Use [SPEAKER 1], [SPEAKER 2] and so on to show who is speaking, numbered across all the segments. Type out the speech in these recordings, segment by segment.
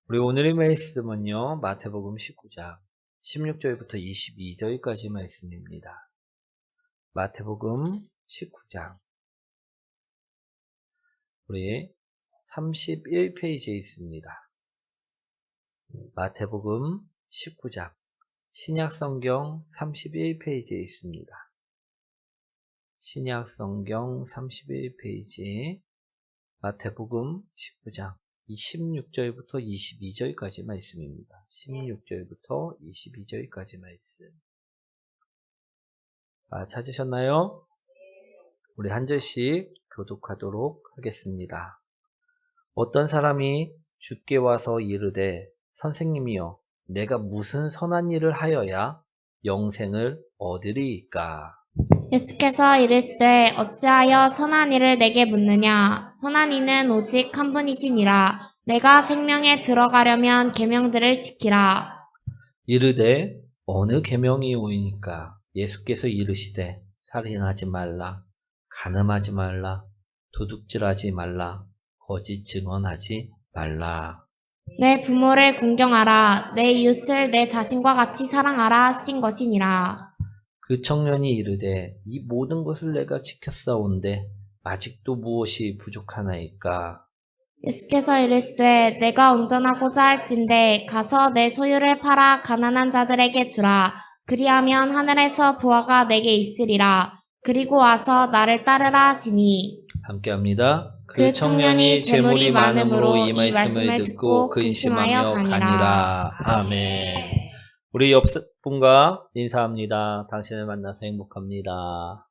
[SPEAKER 1] 우리 오늘의 말씀은요, 마태복음 19장 16절부터 22절까지 말씀입니다. 마태복음 19장 우리 31페이지에 있습니다. 마태복음 19장 신약성경 31페이지에 있습니다. 신약성경 31페이지 마태복음 19장 16절부터 22절까지 말씀입니다. 16절부터 22절까지 말씀. 찾으셨나요? 우리 한 절씩 교독하도록 하겠습니다. 어떤 사람이 주께 와서 이르되 선생님이여 내가 무슨 선한 일을 하여야 영생을 얻으리이까?
[SPEAKER 2] 예수께서 이르시되 어찌하여 선한 이를 내게 묻느냐? 선한 이는 오직 한 분이시니라. 내가 생명에 들어가려면 계명들을 지키라.
[SPEAKER 1] 이르되 어느 계명이오이니까? 예수께서 이르시되 살인하지 말라, 간음하지 말라, 도둑질하지 말라, 거짓 증언하지 말라.
[SPEAKER 2] 내 부모를 공경하라. 내 이웃을 내 자신과 같이 사랑하라 하신 것이니라.
[SPEAKER 1] 그 청년이 이르되 이 모든 것을 내가 지켰사온데 아직도 무엇이 부족하나이까?
[SPEAKER 2] 예수께서 이르시되 내가 온전하고자 할진대 가서 내 소유를 팔아 가난한 자들에게 주라. 그리하면 하늘에서 보화가 내게 있으리라. 그리고 와서 나를 따르라 하시니.
[SPEAKER 1] 함께합니다.
[SPEAKER 2] 그 청년이 재물이 많음으로 이 말씀을 듣고 근심하여 가니라.
[SPEAKER 1] 아멘. 우리 옆분과 인사합니다. 당신을 만나서 행복합니다.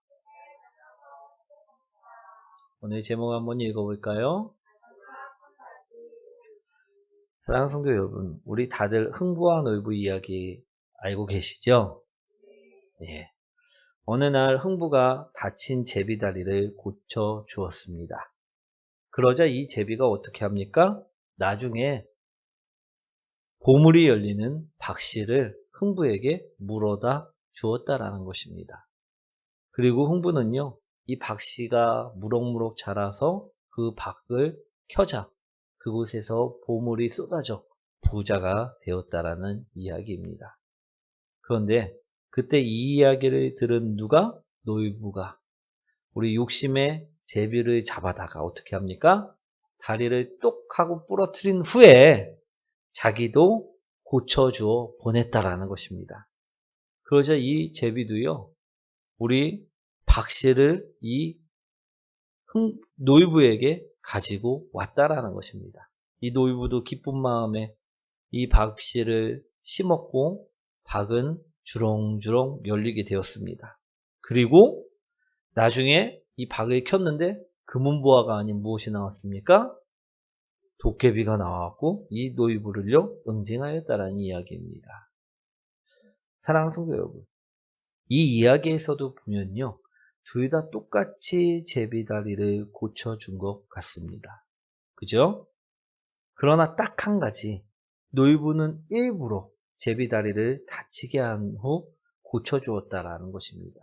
[SPEAKER 1] 오늘 제목 한번 읽어볼까요? 사랑하는 성도 여러분, 우리 다들 흥부와 놀부 이야기 알고 계시죠? 예. 어느 날 흥부가 다친 제비다리를 고쳐 주었습니다. 그러자 이 제비가 어떻게 합니까? 나중에 보물이 열리는 박씨를 흥부에게 물어다 주었다라는 것입니다. 그리고 흥부는요, 이 박씨가 무럭무럭 자라서 그 박을 켜자 그곳에서 보물이 쏟아져 부자가 되었다라는 이야기입니다. 그런데 그때 이 이야기를 들은 누가? 놀부가 우리 욕심에 제비를 잡아다가 어떻게 합니까? 다리를 똑 하고 부러뜨린 후에 자기도 고쳐주어 보냈다라는 것입니다. 그러자 이 제비도요, 우리 박씨를 이 놀부에게 가지고 왔다라는 것입니다. 이 놀부도 기쁜 마음에 이 박씨를 심었고 박은 주렁주렁 열리게 되었습니다. 그리고 나중에 이 박을 켰는데 금은보화가 아닌 무엇이 나왔습니까? 도깨비가 나왔고 이 놀부를요 응징하였다라는 이야기입니다. 사랑하는 성도 여러분, 이 이야기에서도 보면요 둘 다 똑같이 제비다리를 고쳐준 것 같습니다. 그죠? 그러나 딱 한 가지, 놀부는 일부러 제비다리를 다치게 한 후 고쳐주었다라는 것입니다.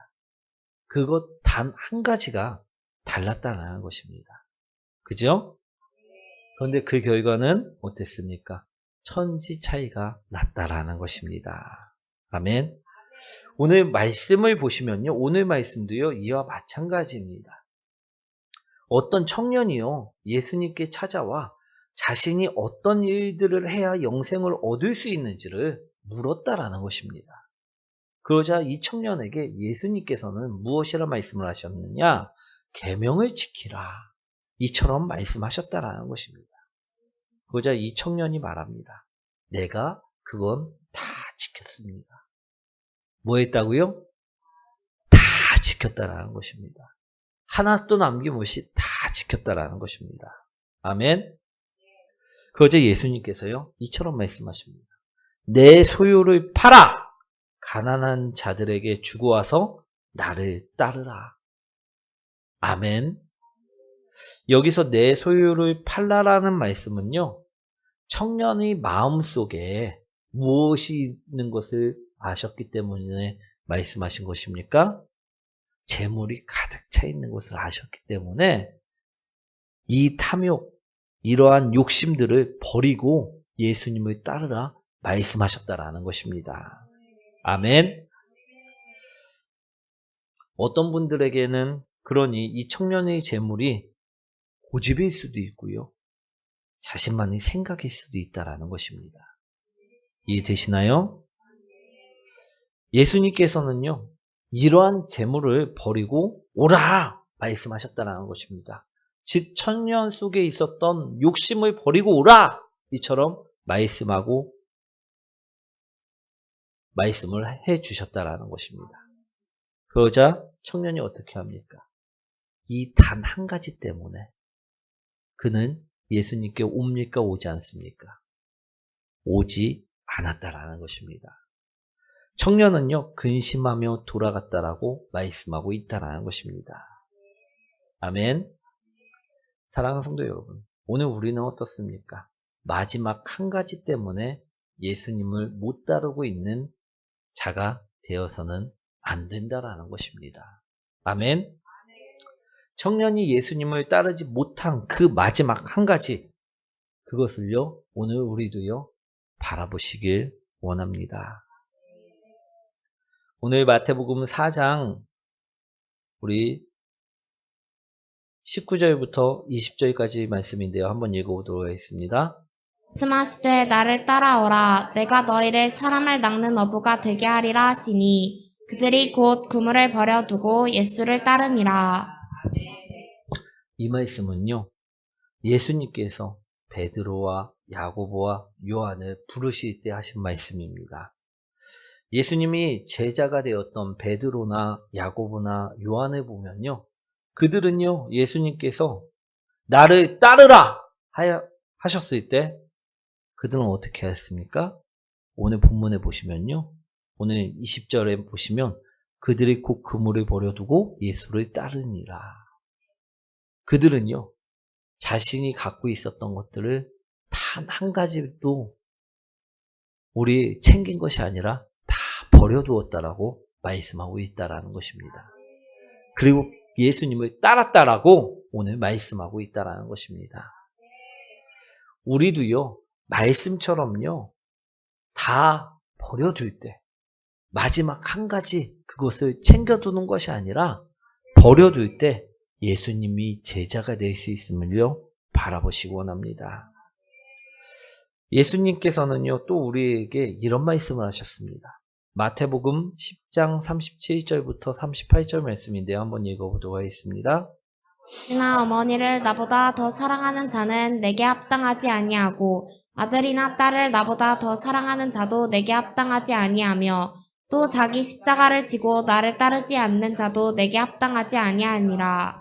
[SPEAKER 1] 그것 단 한 가지가 달랐다는 것입니다. 그죠? 그런데 그 결과는 어땠습니까? 천지 차이가 났다라는 것입니다. 아멘. 오늘 말씀을 보시면요, 오늘 말씀도요 이와 마찬가지입니다. 어떤 청년이요 예수님께 찾아와 자신이 어떤 일들을 해야 영생을 얻을 수 있는지를 물었다라는 것입니다. 그러자 이 청년에게 예수님께서는 무엇이라 말씀을 하셨느냐? 계명을 지키라. 이처럼 말씀하셨다라는 것입니다. 그러자 이 청년이 말합니다. 내가 그건 다 지켰습니다. 뭐 했다고요? 다 지켰다라는 것입니다. 하나도 남김없이 다 지켰다라는 것입니다. 아멘. 그러자 예수님께서요 이처럼 말씀하십니다. 내 소유를 팔아 가난한 자들에게 주고 와서 나를 따르라. 아멘. 여기서 내 소유를 팔라라는 말씀은요, 청년의 마음속에 무엇이 있는 것을 아셨기 때문에 말씀하신 것입니까? 재물이 가득 차 있는 것을 아셨기 때문에 이 탐욕, 이러한 욕심들을 버리고 예수님을 따르라 말씀하셨다라는 것입니다. 아멘. 어떤 분들에게는 그러니 이 청년의 재물이 고집일 수도 있고요. 자신만의 생각일 수도 있다라는 것입니다. 이해되시나요? 예수님께서는요, 이러한 재물을 버리고 오라 말씀하셨다라는 것입니다. 즉 청년 속에 있었던 욕심을 버리고 오라 이처럼 말씀을 해 주셨다라는 것입니다. 그러자 청년이 어떻게 합니까? 이 단 한 가지 때문에 그는 예수님께 옵니까 오지 않습니까? 오지 않았다라는 것입니다. 청년은요 근심하며 돌아갔다라고 말씀하고 있다라는 것입니다. 아멘. 사랑하는 성도 여러분, 오늘 우리는 어떻습니까? 마지막 한 가지 때문에 예수님을 못 따르고 있는 자가 되어서는 안 된다라는 것입니다. 아멘. 청년이 예수님을 따르지 못한 그 마지막 한 가지, 그것을요 오늘 우리도요 바라보시길 원합니다. 오늘 마태복음 4장 우리 19절부터 20절까지 말씀인데요. 한번 읽어보도록 하겠습니다.
[SPEAKER 2] 말씀하시되 나를 따라오라. 내가 너희를 사람을 낚는 어부가 되게 하리라 하시니 그들이 곧 그물을 버려두고 예수를 따름이라.
[SPEAKER 1] 이 말씀은요. 예수님께서 베드로와 야고보와 요한을 부르실 때 하신 말씀입니다. 예수님이 제자가 되었던 베드로나 야고보나 요한을 보면요. 그들은요. 예수님께서 나를 따르라 하셨을 때 그들은 어떻게 했습니까? 오늘 본문에 보시면요. 오늘 20절에 보시면 그들이 곧 그물을 버려두고 예수를 따르니라. 그들은요. 자신이 갖고 있었던 것들을 단 한 가지도 우리 챙긴 것이 아니라 다 버려두었다라고 말씀하고 있다라는 것입니다. 그리고 예수님을 따랐다라고 오늘 말씀하고 있다라는 것입니다. 우리도요. 말씀처럼요. 다 버려둘 때 마지막 한 가지 그것을 챙겨두는 것이 아니라 버려둘 때 예수님이 제자가 될 수 있음을요. 바라보시기 원합니다. 예수님께서는요. 또 우리에게 이런 말씀을 하셨습니다. 마태복음 10장 37절부터 38절 말씀인데요. 한번 읽어보도록 하겠습니다.
[SPEAKER 2] 이나 어머니를 나보다 더 사랑하는 자는 내게 합당하지 아니하고 아들이나 딸을 나보다 더 사랑하는 자도 내게 합당하지 아니하며 또 자기 십자가를 지고 나를 따르지 않는 자도 내게 합당하지 아니하니라.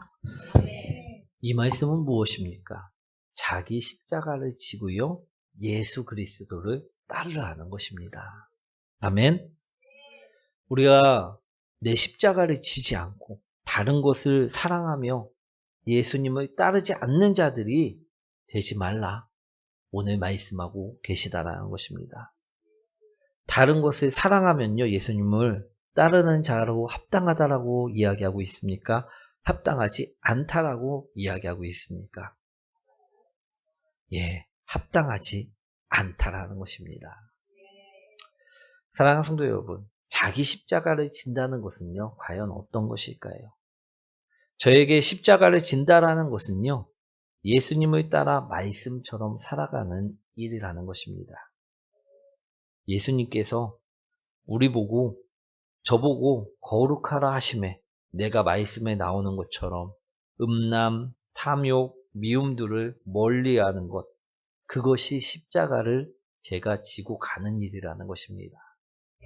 [SPEAKER 1] 이 말씀은 무엇입니까? 자기 십자가를 지고요. 예수 그리스도를 따르라는 것입니다. 아멘. 우리가 내 십자가를 지지 않고 다른 것을 사랑하며 예수님을 따르지 않는 자들이 되지 말라. 오늘 말씀하고 계시다라는 것입니다. 다른 것을 사랑하면요. 예수님을 따르는 자로 합당하다라고 이야기하고 있습니까? 합당하지 않다라고 이야기하고 있습니까? 예, 합당하지 않다라는 것입니다. 사랑하는 성도 여러분, 자기 십자가를 진다는 것은요, 과연 어떤 것일까요? 저에게 십자가를 진다라는 것은요, 예수님을 따라 말씀처럼 살아가는 일이라는 것입니다. 예수님께서 우리 보고, 저보고 거룩하라 하심에 내가 말씀에 나오는 것처럼 음란, 탐욕, 미움들을 멀리하는 것, 그것이 십자가를 제가 지고 가는 일이라는 것입니다.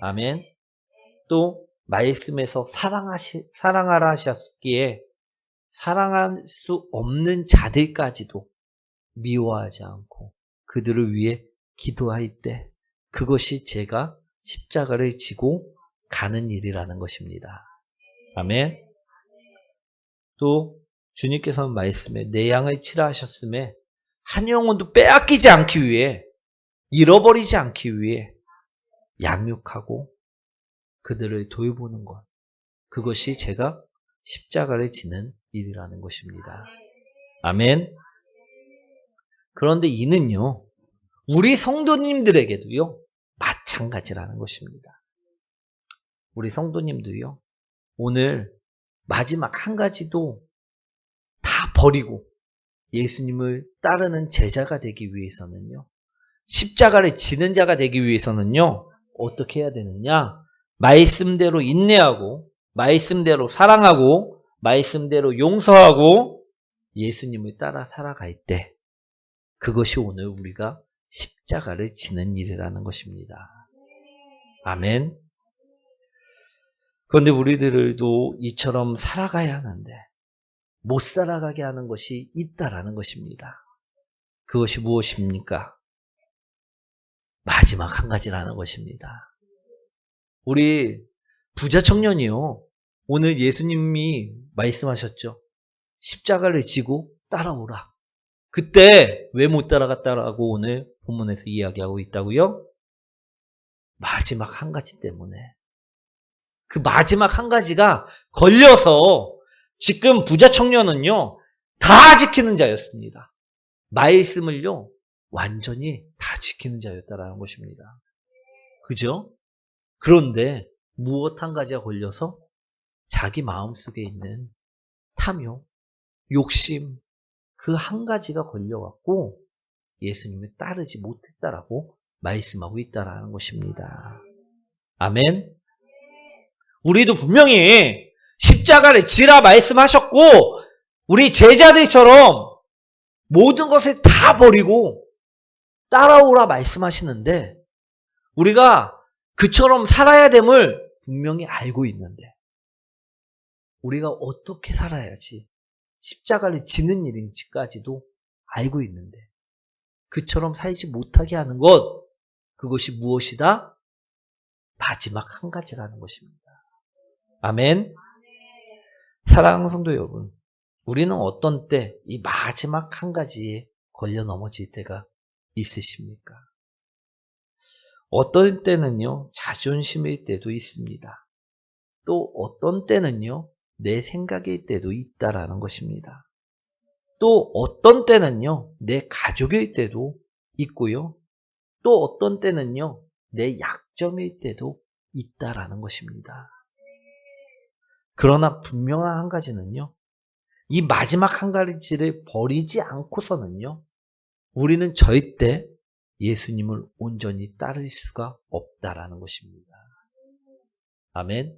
[SPEAKER 1] 아멘. 또 말씀에서 사랑하라 하셨기에 사랑할 수 없는 자들까지도 미워하지 않고 그들을 위해 기도할 때 그것이 제가 십자가를 지고 가는 일이라는 것입니다. 아멘. 또 주님께서는 말씀에 내 양을 치라 하셨음에 한 영혼도 빼앗기지 않기 위해 잃어버리지 않기 위해 양육하고 그들을 돌보는 것, 그것이 제가 십자가를 지는 일이라는 것입니다. 아멘. 그런데 이는요, 우리 성도님들에게도요, 마찬가지라는 것입니다. 우리 성도님도요, 오늘 마지막 한 가지도 다 버리고 예수님을 따르는 제자가 되기 위해서는요, 십자가를 지는 자가 되기 위해서는요, 어떻게 해야 되느냐? 말씀대로 인내하고, 말씀대로 사랑하고, 말씀대로 용서하고, 예수님을 따라 살아갈 때, 그것이 오늘 우리가 십자가를 지는 일이라는 것입니다. 아멘. 그런데 우리들도 이처럼 살아가야 하는데, 못 살아가게 하는 것이 있다라는 것입니다. 그것이 무엇입니까? 마지막 한 가지라는 것입니다. 우리 부자 청년이요, 오늘 예수님이 말씀하셨죠. 십자가를 지고 따라오라. 그때 왜 못 따라갔다라고 오늘 본문에서 이야기하고 있다고요? 마지막 한 가지 때문에. 그 마지막 한 가지가 걸려서 지금 부자 청년은요, 다 지키는 자였습니다. 말씀을요, 완전히 다 지키는 자였다라는 것입니다. 그죠? 그런데 무엇 한 가지가 걸려서 자기 마음속에 있는 탐욕, 욕심, 그 한 가지가 걸려갖고 예수님을 따르지 못했다라고 말씀하고 있다라는 것입니다. 아멘. 우리도 분명히 십자가를 지라 말씀하셨고, 우리 제자들처럼 모든 것을 다 버리고 따라오라 말씀하시는데, 우리가 그처럼 살아야 됨을 분명히 알고 있는데, 우리가 어떻게 살아야지 십자가를 지는 일인지까지도 알고 있는데, 그처럼 살지 못하게 하는 것, 그것이 무엇이다? 마지막 한 가지라는 것입니다. 아멘. 사랑하는 성도 여러분, 우리는 어떤 때 이 마지막 한 가지에 걸려 넘어질 때가 있으십니까? 어떤 때는요, 자존심일 때도 있습니다. 또 어떤 때는요, 내 생각일 때도 있다라는 것입니다. 또 어떤 때는요, 내 가족일 때도 있고요. 또 어떤 때는요, 내 약점일 때도 있다라는 것입니다. 그러나 분명한 한 가지는요, 이 마지막 한 가지를 버리지 않고서는요, 우리는 절대 예수님을 온전히 따를 수가 없다라는 것입니다. 아멘.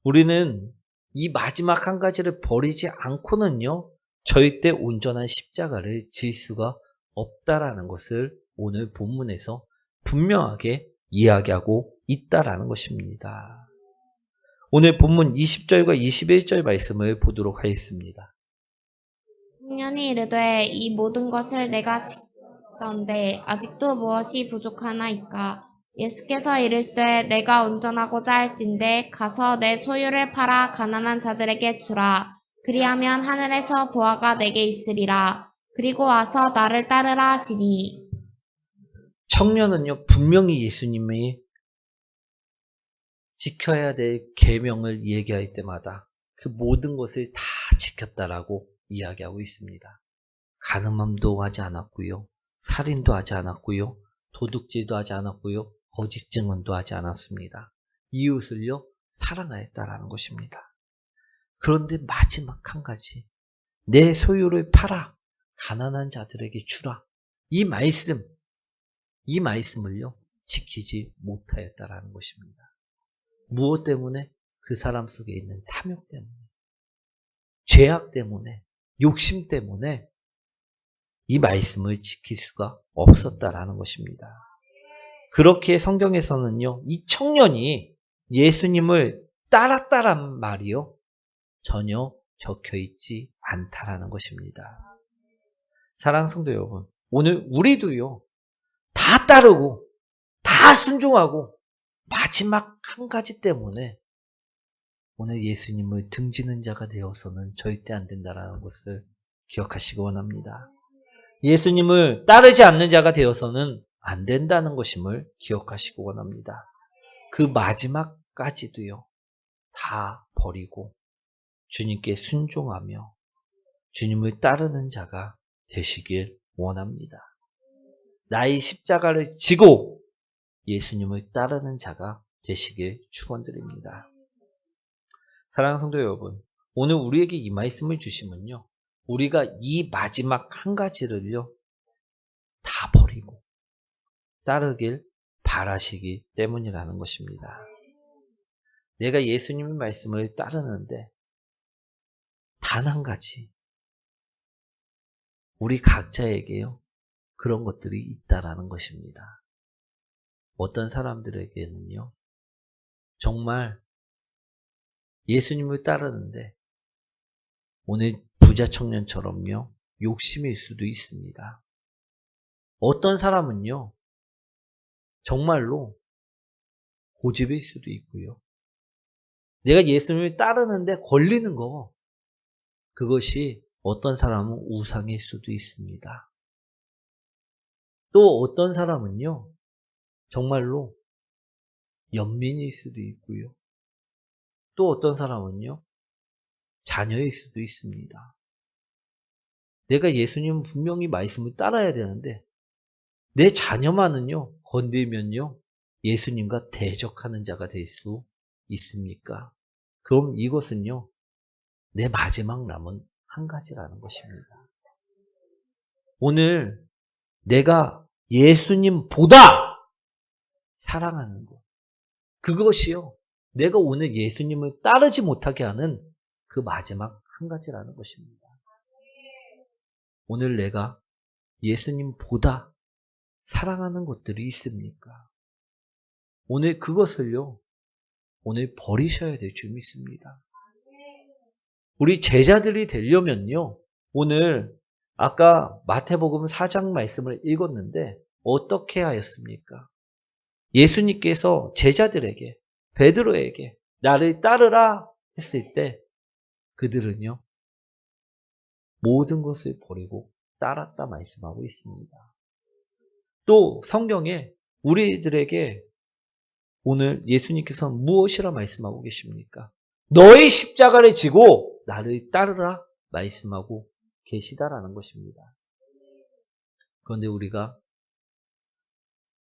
[SPEAKER 1] 우리는 이 마지막 한 가지를 버리지 않고는요, 절대 온전한 십자가를 질 수가 없다라는 것을 오늘 본문에서 분명하게 이야기하고 있다라는 것입니다. 오늘 본문 20절과 21절 말씀을 보도록 하겠습니다.
[SPEAKER 2] 청년이 이르되 이 모든 것을 내가 지켰건대 아직도 무엇이 부족하나이까? 예수께서 이르시되 내가 온전하고자 할진대 가서 내 소유를 팔아 가난한 자들에게 주라. 그리하면 하늘에서 보화가 내게 있으리라. 그리고 와서 나를 따르라 하시니.
[SPEAKER 1] 청년은요, 분명히 예수님이 지켜야 될 계명을 얘기할 때마다 그 모든 것을 다 지켰다라고 이야기하고 있습니다. 간음함도 하지 않았고요, 살인도 하지 않았고요, 도둑질도 하지 않았고요, 거짓 증언도 하지 않았습니다. 이웃을요, 사랑하였다라는 것입니다. 그런데 마지막 한 가지, 내 소유를 팔아 가난한 자들에게 주라. 이 말씀을요, 지키지 못하였다라는 것입니다. 무엇 때문에? 그 사람 속에 있는 탐욕 때문에, 죄악 때문에, 욕심 때문에 이 말씀을 지킬 수가 없었다라는 것입니다. 그렇게 성경에서는요, 이 청년이 예수님을 따랐다란 말이요, 전혀 적혀있지 않다라는 것입니다. 사랑하는 성도 여러분, 오늘 우리도요, 다 따르고 다 순종하고 마지막 한 가지 때문에 오늘 예수님을 등지는 자가 되어서는 절대 안 된다는 것을 기억하시기 원합니다. 예수님을 따르지 않는 자가 되어서는 안 된다는 것임을 기억하시기 원합니다. 그 마지막까지도요, 다 버리고 주님께 순종하며 주님을 따르는 자가 되시길 원합니다. 나의 십자가를 지고 예수님을 따르는 자가 되시길 축원드립니다. 사랑하는 성도 여러분, 오늘 우리에게 이 말씀을 주시면요, 우리가 이 마지막 한 가지를요 다 버리고 따르길 바라시기 때문이라는 것입니다. 내가 예수님의 말씀을 따르는데 단 한 가지, 우리 각자에게요 그런 것들이 있다라는 것입니다. 어떤 사람들에게는요 정말 예수님을 따르는데 오늘 부자 청년처럼요 욕심일 수도 있습니다. 어떤 사람은요 정말로 고집일 수도 있고요. 내가 예수님을 따르는데 걸리는 거, 그것이 어떤 사람은 우상일 수도 있습니다. 또 어떤 사람은요 정말로 연민일 수도 있고요. 또 어떤 사람은요 자녀일 수도 있습니다. 내가 예수님 분명히 말씀을 따라야 되는데 내 자녀만은요 건들면요 예수님과 대적하는 자가 될 수 있습니까? 그럼 이것은요 내 마지막 남은 한 가지라는 것입니다. 오늘 내가 예수님보다 사랑하는 것, 그것이요 내가 오늘 예수님을 따르지 못하게 하는 그 마지막 한 가지라는 것입니다. 오늘 내가 예수님보다 사랑하는 것들이 있습니까? 오늘 그것을요 오늘 버리셔야 될 줄 믿습니다. 우리 제자들이 되려면요 오늘 아까 마태복음 4장 말씀을 읽었는데 어떻게 하였습니까? 예수님께서 제자들에게, 베드로에게 나를 따르라 했을 때 그들은요 모든 것을 버리고 따랐다 말씀하고 있습니다. 또 성경에 우리들에게 오늘 예수님께서는 무엇이라 말씀하고 계십니까? 너의 십자가를 지고 나를 따르라 말씀하고 계시다라는 것입니다. 그런데 우리가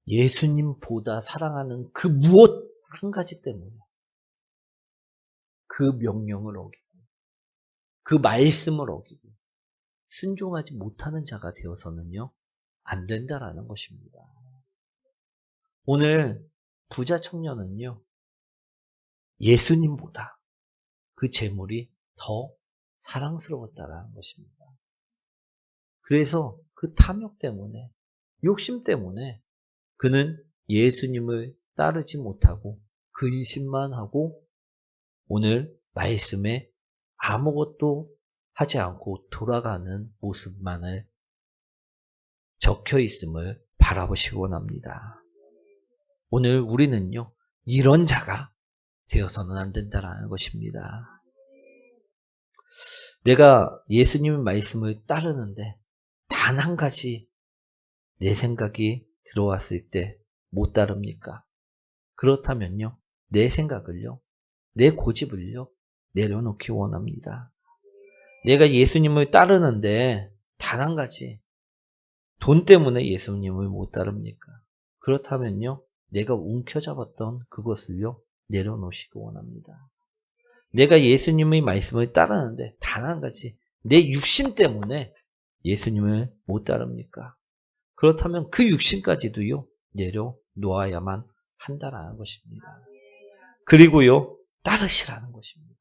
[SPEAKER 1] 예수님보다 사랑하는 그 무엇 한 가지 때문에 그 명령을 어기고 그 말씀을 어기고 순종하지 못하는 자가 되어서는요 안 된다라는 것입니다. 오늘 부자 청년은요 예수님보다 그 재물이 더 사랑스러웠다라는 것입니다. 그래서 그 탐욕 때문에, 욕심 때문에 그는 예수님을 따르지 못하고 근심만 하고 오늘 말씀에 아무것도 하지 않고 돌아가는 모습만을 적혀 있음을 바라보시기 원합니다. 오늘 우리는요 이런 자가 되어서는 안 된다라는 것입니다. 내가 예수님의 말씀을 따르는데 단 한 가지 내 생각이 들어왔을 때 못 따릅니까? 그렇다면요 내 생각을요 내 고집을요 내려놓기 원합니다. 내가 예수님을 따르는데 단 한 가지 돈 때문에 예수님을 못 따릅니까? 그렇다면요 내가 움켜잡았던 그것을요 내려놓으시기 원합니다. 내가 예수님의 말씀을 따르는데 단 한 가지 내 육신 때문에 예수님을 못 따릅니까? 그렇다면 그 육신까지도요 내려놓아야만 한다라는 것입니다. 그리고요 따르시라는 것입니다.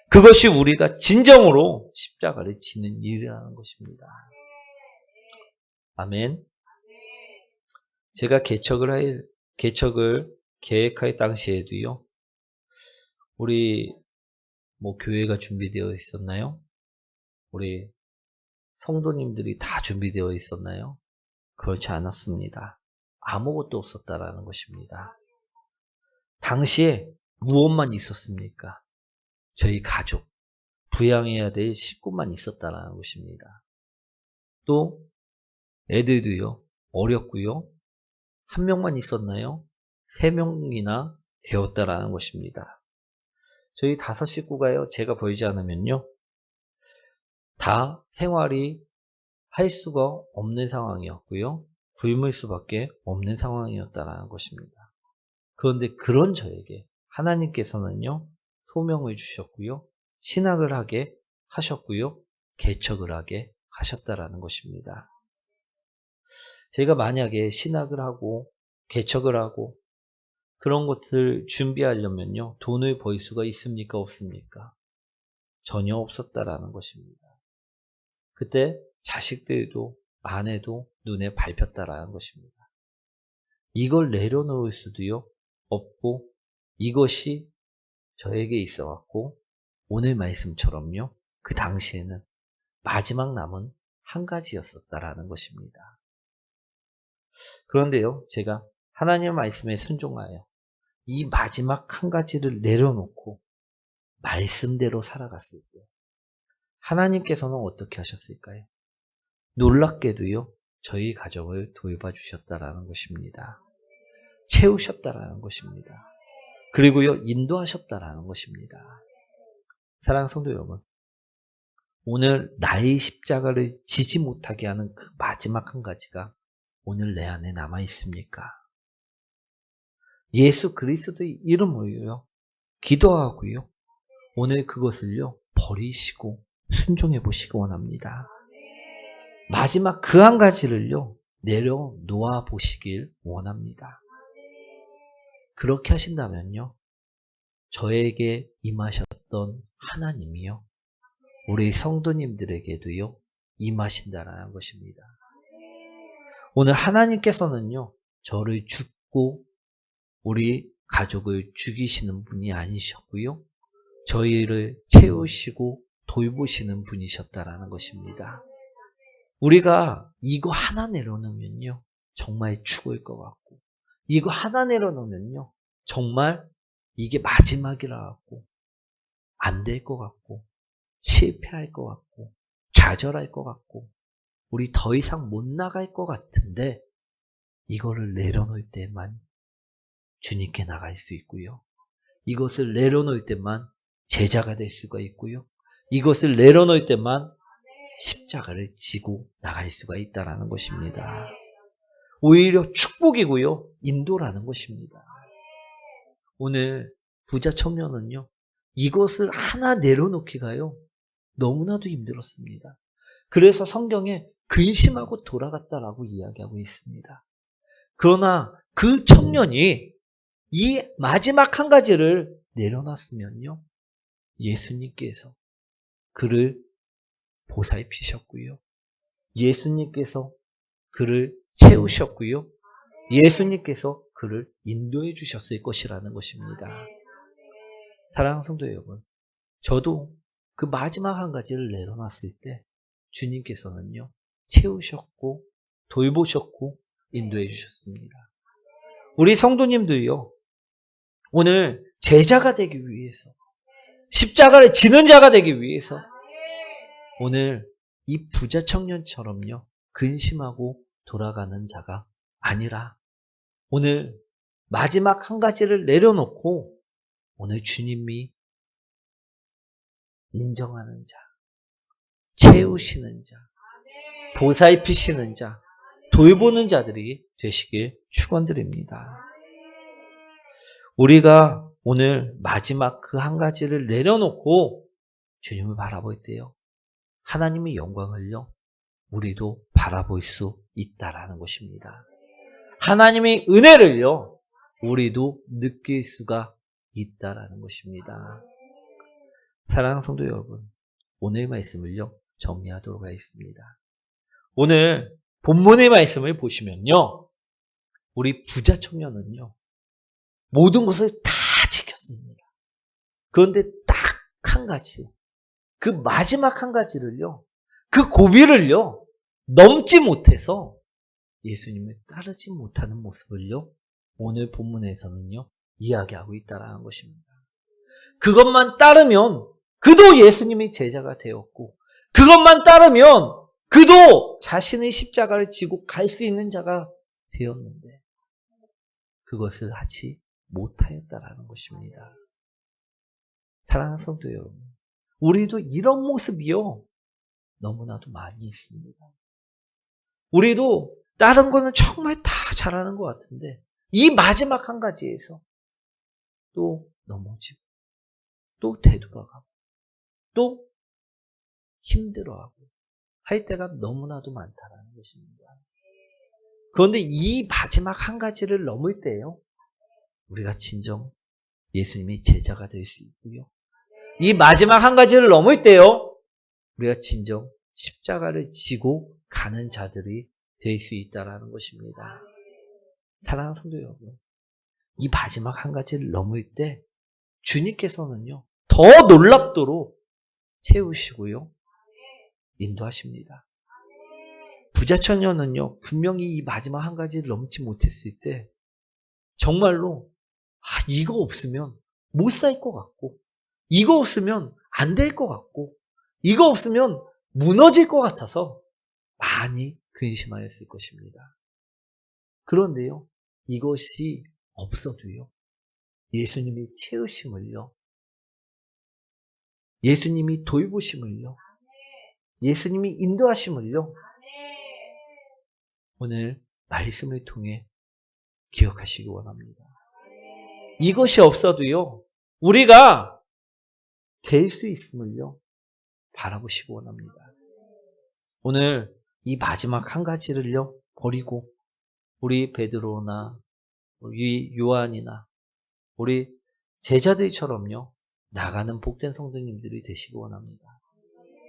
[SPEAKER 1] 그것이 우리가 진정으로 십자가를 지는 일이라는 것입니다. 아멘. 제가 개척을 계획할 당시에도요 우리 교회가 준비되어 있었나요? 우리 성도님들이 다 준비되어 있었나요? 그렇지 않았습니다. 아무것도 없었다라는 것입니다. 당시에 무엇만 있었습니까? 저희 가족, 부양해야 될 식구만 있었다라는 것입니다. 또 애들도요 어렸고요. 한 명만 있었나요? 3명이나 되었다라는 것입니다. 저희 5 식구가요 제가 보이지 않으면요 다 생활이 할 수가 없는 상황이었고요. 굶을 수밖에 없는 상황이었다라는 것입니다. 그런데 그런 저에게 하나님께서는요, 소명을 주셨고요, 신학을 하게 하셨고요, 개척을 하게 하셨다라는 것입니다. 제가 만약에 신학을 하고 개척을 하고 그런 것을 준비하려면요, 돈을 벌 수가 있습니까? 없습니까? 전혀 없었다라는 것입니다. 그때 자식들도 아내도 눈에 밟혔다라는 것입니다. 이걸 내려놓을 수도요, 없고, 이것이 저에게 있어왔고, 오늘 말씀처럼요, 그 당시에는 마지막 남은 한 가지였었다라는 것입니다. 그런데요, 제가 하나님의 말씀에 순종하여 이 마지막 한 가지를 내려놓고 말씀대로 살아갔을 때 하나님께서는 어떻게 하셨을까요? 놀랍게도요, 저희 가정을 돌봐주셨다라는 것입니다. 채우셨다라는 것입니다. 그리고요, 인도하셨다라는 것입니다. 사랑하는 성도 여러분, 오늘 나의 십자가를 지지 못하게 하는 그 마지막 한 가지가 오늘 내 안에 남아 있습니까? 예수 그리스도의 이름으로요, 기도하고요, 오늘 그것을요, 버리시고 순종해 보시기 원합니다. 마지막 그 한 가지를요, 내려놓아 보시길 원합니다. 그렇게 하신다면요, 저에게 임하셨던 하나님이요, 우리 성도님들에게도요, 임하신다라는 것입니다. 오늘 하나님께서는요, 저를 죽고 우리 가족을 죽이시는 분이 아니셨고요, 저희를 채우시고 돌보시는 분이셨다라는 것입니다. 우리가 이거 하나 내려놓으면요, 정말 죽을 것 같고, 이거 하나 내려놓으면요, 정말 이게 마지막이라 갖고 안 될 것 같고 실패할 것 같고 좌절할 것 같고 우리 더 이상 못 나갈 것 같은데, 이거를 내려놓을 때만 주님께 나갈 수 있고요, 이것을 내려놓을 때만 제자가 될 수가 있고요, 이것을 내려놓을 때만 십자가를 지고 나갈 수가 있다라는 것입니다. 오히려 축복이고요, 인도라는 것입니다. 오늘 부자 청년은요, 이것을 하나 내려놓기가요, 너무나도 힘들었습니다. 그래서 성경에 근심하고 돌아갔다라고 이야기하고 있습니다. 그러나 그 청년이 이 마지막 한 가지를 내려놨으면요, 예수님께서 그를 보살피셨고요, 예수님께서 그를 채우셨고요, 예수님께서 그를 인도해 주셨을 것이라는 것입니다. 사랑하는 성도 여러분, 저도 그 마지막 한 가지를 내려놨을 때 주님께서는요, 채우셨고 돌보셨고 인도해 주셨습니다. 우리 성도님들요, 오늘 제자가 되기 위해서, 십자가를 지는 자가 되기 위해서 오늘 이 부자 청년처럼요, 근심하고 돌아가는 자가 아니라 오늘 마지막 한 가지를 내려놓고 오늘 주님이 인정하는 자, 채우시는 자, 보살피시는 자, 돌보는 자들이 되시길 축원드립니다. 우리가 오늘 마지막 그 한 가지를 내려놓고 주님을 바라볼 때요, 하나님의 영광을요, 우리도 바라볼 수 있다라는 것입니다. 하나님의 은혜를요, 우리도 느낄 수가 있다라는 것입니다. 사랑하는 성도 여러분, 오늘 말씀을요, 정리하도록 하겠습니다. 오늘 본문의 말씀을 보시면요, 우리 부자 청년은요, 모든 것을 다 지켰습니다. 그런데 딱 한 가지, 그 마지막 한 가지를요, 그 고비를요, 넘지 못해서 예수님을 따르지 못하는 모습을요, 오늘 본문에서는요, 이야기하고 있다라는 것입니다. 그것만 따르면 그도 예수님의 제자가 되었고, 그것만 따르면 그도 자신의 십자가를 지고 갈 수 있는 자가 되었는데 그것을 하지 못하였다라는 것입니다. 사랑하는 성도 여러분, 우리도 이런 모습이요, 너무나도 많이 있습니다. 우리도 다른 거는 정말 다 잘하는 것 같은데 이 마지막 한 가지에서 또 넘어지고 또 되돌아가고 또 힘들어하고 할 때가 너무나도 많다는 것입니다. 그런데 이 마지막 한 가지를 넘을 때요, 우리가 진정 예수님의 제자가 될 수 있고요. 이 마지막 한 가지를 넘을 때요, 우리가 진정 십자가를 지고 가는 자들이 될 수 있다는 것입니다. 사랑하는 성도 여러분, 이 마지막 한 가지를 넘을 때 주님께서는요, 더 놀랍도록 채우시고요, 인도하십니다. 부자 처녀는요, 분명히 이 마지막 한 가지를 넘지 못했을 때 정말로 이거 없으면 못 살 것 같고, 이거 없으면 안 될 것 같고, 이거 없으면 무너질 것 같아서 많이 근심하였을 것입니다. 그런데요, 이것이 없어도요, 예수님이 채우심을요, 예수님이 돌보심을요, 예수님이 인도하심을요, 오늘 말씀을 통해 기억하시기 원합니다. 이것이 없어도요, 우리가 될 수 있음을요, 바라보시기 원합니다. 오늘 이 마지막 한 가지를요, 버리고 우리 베드로나 우리 요한이나 우리 제자들처럼요, 나가는 복된 성도님들이 되시기 원합니다.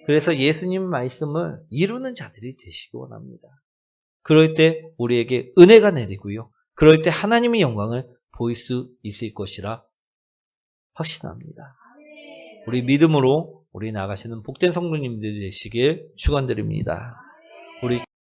[SPEAKER 1] 그래서 예수님 말씀을 이루는 자들이 되시기 원합니다. 그럴 때 우리에게 은혜가 내리고요, 그럴 때 하나님의 영광을 보일 수 있을 것이라 확신합니다. 우리 믿음으로 우리 나가시는 복된 성도님들이 되시길 축원드립니다. 우리